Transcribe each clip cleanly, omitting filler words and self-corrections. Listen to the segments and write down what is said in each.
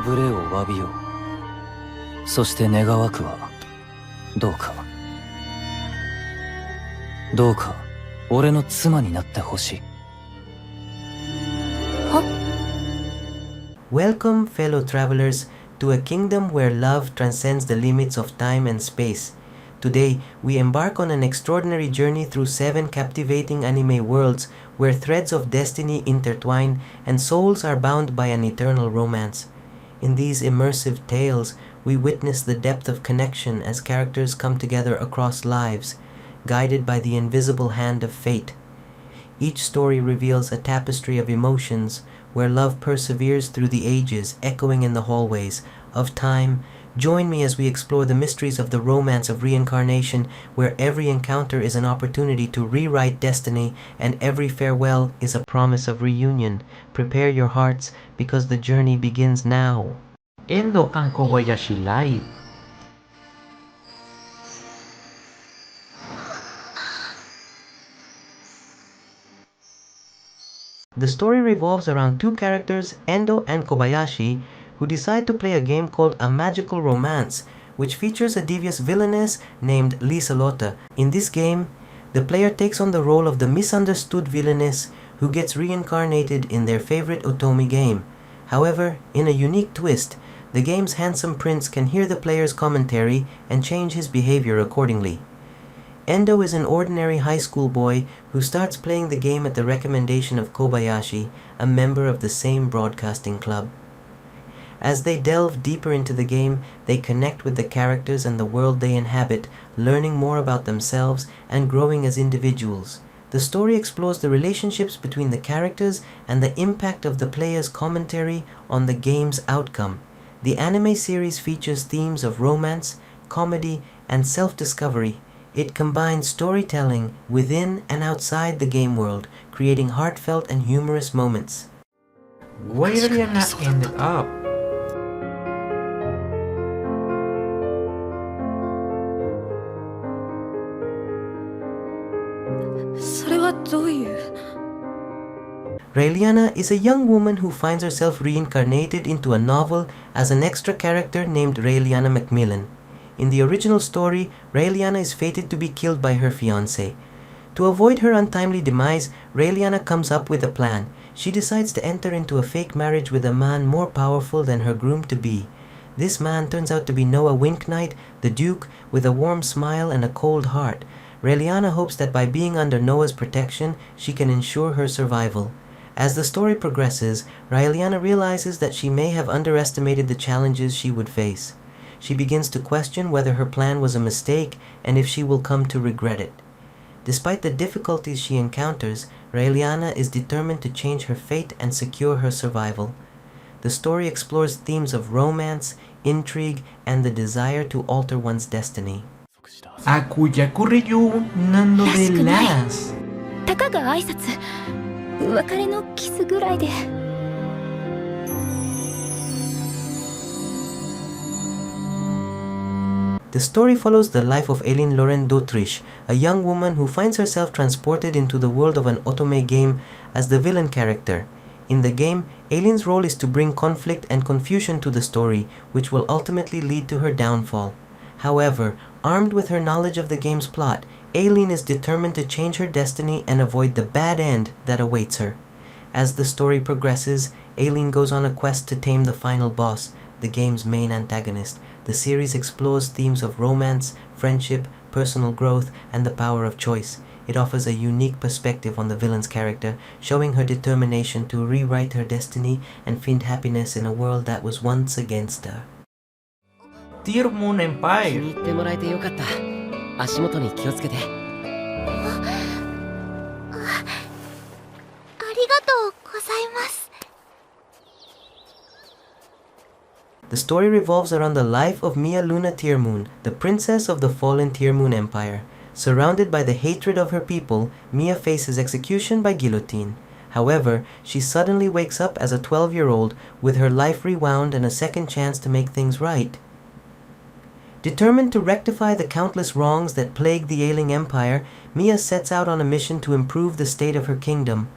無礼を詫びよう。そして願わくは、どうか俺の妻になってほしい。Welcome, fellow travelers, to a kingdom where love transcends the limits of time and space. Today, we embark on an extraordinary journey through 7 captivating anime worlds where threads of destiny intertwine and souls are bound by an eternal romance. In these immersive tales, we witness the depth of connection as characters come together across lives, guided by the invisible hand of fate. Each story reveals a tapestry of emotions where love perseveres through the ages, echoing in the hallways of time. Join me as we explore the mysteries of the romance of reincarnation, where every encounter is an opportunity to rewrite destiny and every farewell is a promise of reunion. Prepare your hearts because the journey begins now. Endo ang Kobayashi Live. The story revolves around 2 characters, Endo and Kobayashi, who decide to play a game called A Magical Romance, which features a devious villainess named Lisalota. In this game, the player takes on the role of the misunderstood villainess who gets reincarnated in their favorite Otome game. However, in a unique twist, the game's handsome prince can hear the player's commentary and change his behavior accordingly. Endo is an ordinary high school boy who starts playing the game at the recommendation of Kobayashi, a member of the same broadcasting club. As they delve deeper into the game, they connect with the characters and the world they inhabit, learning more about themselves and growing as individuals. The story explores the relationships between the characters and the impact of the player's commentary on the game's outcome. The anime series features themes of romance, comedy, and self-discovery. It combines storytelling within and outside the game world, creating heartfelt and humorous moments. Where Rihanna ended up. Raeliana is a young woman who finds herself reincarnated into a novel as an extra character named Raeliana Macmillan. In the original story, Raeliana is fated to be killed by her fiancé. To avoid her untimely demise, Raeliana comes up with a plan. She decides to enter into a fake marriage with a man more powerful than her groom-to-be. This man turns out to be Noah Winknight, the Duke, with a warm smile and a cold heart. Raeliana hopes that by being under Noah's protection, she can ensure her survival. As the story progresses, Raeliana realizes that she may have underestimated the challenges she would face. She begins to question whether her plan was a mistake and if she will come to regret it. Despite the difficulties she encounters, Raeliana is determined to change her fate and secure her survival. The story explores themes of romance, intrigue, and the desire to alter one's destiny. Akuyaku Ryu Nando de las. たかが挨拶、別れのキスぐらいで。The story follows the life of Aileen Lauren d'Autriche, a young woman who finds herself transported into the world of an Otome game as the villain character. In the game, Aileen's role is to bring conflict and confusion to the story, which will ultimately lead to her downfall. However, armed with her knowledge of the game's plot, Aileen is determined to change her destiny and avoid the bad end that awaits her. As the story progresses, Aileen goes on a quest to tame the final boss, the game's main antagonist. The series explores themes of romance, friendship, personal growth, and the power of choice. It offers a unique perspective on the villain's character, showing her determination to rewrite her destiny and find happiness in a world that was once against her. Tear Moon Empire. 気に入ってもらえてよかった。足元に気をつけて。ありがとうございます。The story revolves around the life of Mia Luna Tearmoon, the princess of the fallen Tearmoon Empire. Surrounded by the hatred of her people, Mia faces execution by guillotine. However, she suddenly wakes up as a 12-year-old with her life rewound and a second chance to make things right. Determined to rectify the countless wrongs that plague the ailing empire, Mia sets out on a mission to improve the state of her kingdom.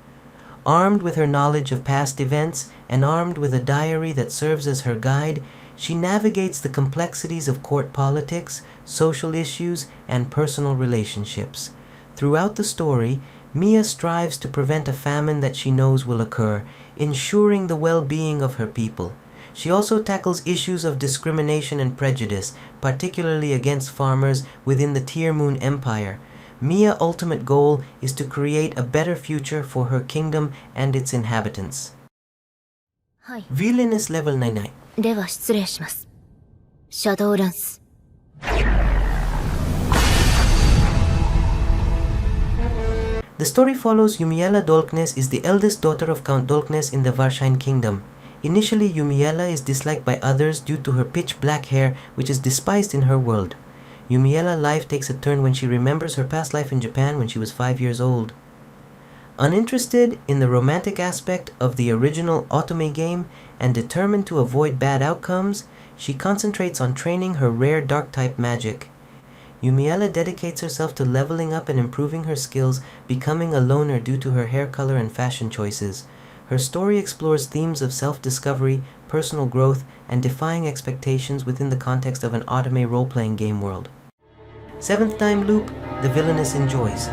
Armed with her knowledge of past events and armed with a diary that serves as her guide, she navigates the complexities of court politics, social issues, and personal relationships. Throughout the story, Mia strives to prevent a famine that she knows will occur, ensuring the well-being of her people. She also tackles issues of discrimination and prejudice, particularly against farmers within the Tear Moon Empire. Mia's ultimate goal is to create a better future for her kingdom and its inhabitants. はい Villainous level 99. では失礼します。シャドウランス。The story follows Yumiella Dolkness is the eldest daughter of Count Dolkness in the Varshine Kingdom. Initially, Yumiella is disliked by others due to her pitch black hair, which is despised in her world. Yumiella's life takes a turn when she remembers her past life in Japan when she was 5 years old. Uninterested in the romantic aspect of the original Otome game and determined to avoid bad outcomes, she concentrates on training her rare dark-type magic. Yumiella dedicates herself to leveling up and improving her skills, becoming a loner due to her hair color and fashion choices. Her story explores themes of self-discovery, personal growth, and defying expectations within the context of an Otome role-playing game world. Seventh time loop, the villainess enjoys.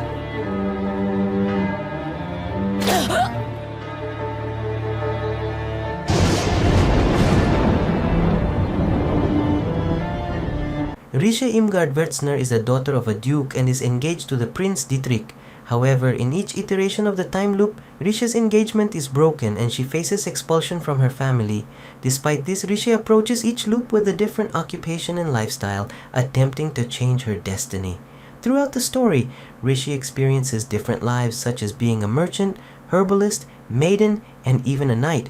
Risha Imgard Wertzner is the daughter of a duke and is engaged to the Prince Dietrich. However, in each iteration of the time loop, Risha's engagement is broken and she faces expulsion from her family. Despite this, Risha approaches each loop with a different occupation and lifestyle, attempting to change her destiny. Throughout the story, Rishi experiences different lives such as being a merchant, herbalist, maiden, and even a knight.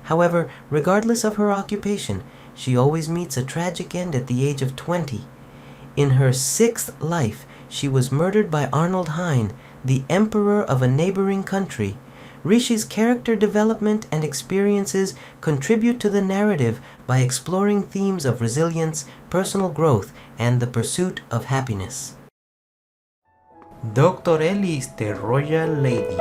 However, regardless of her occupation, she always meets a tragic end at the age of 20. In her 6th life, she was murdered by Arnold Hein, the emperor of a neighboring country. Rishi's character development and experiences contribute to the narrative by exploring themes of resilience, personal growth, and the pursuit of happiness. Dr. Ellis, the Royal Lady.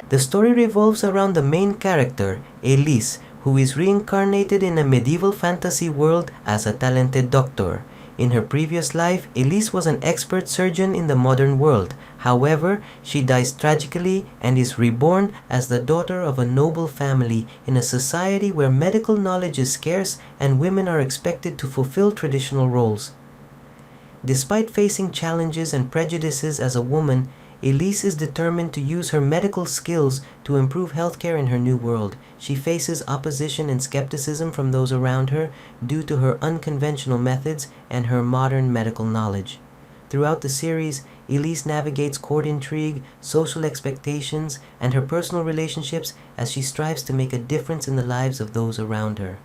The story revolves around the main character, Elise, who is reincarnated in a medieval fantasy world as a talented doctor. In her previous life, Elise was an expert surgeon in the modern world. However, she dies tragically and is reborn as the daughter of a noble family in a society where medical knowledge is scarce and women are expected to fulfill traditional roles. Despite facing challenges and prejudices as a woman, Elise is determined to use her medical skills to improve healthcare in her new world. She faces opposition and skepticism from those around her due to her unconventional methods and her modern medical knowledge. Throughout the series, Elise navigates court intrigue, social expectations, and her personal relationships as she strives to make a difference in the lives of those around her.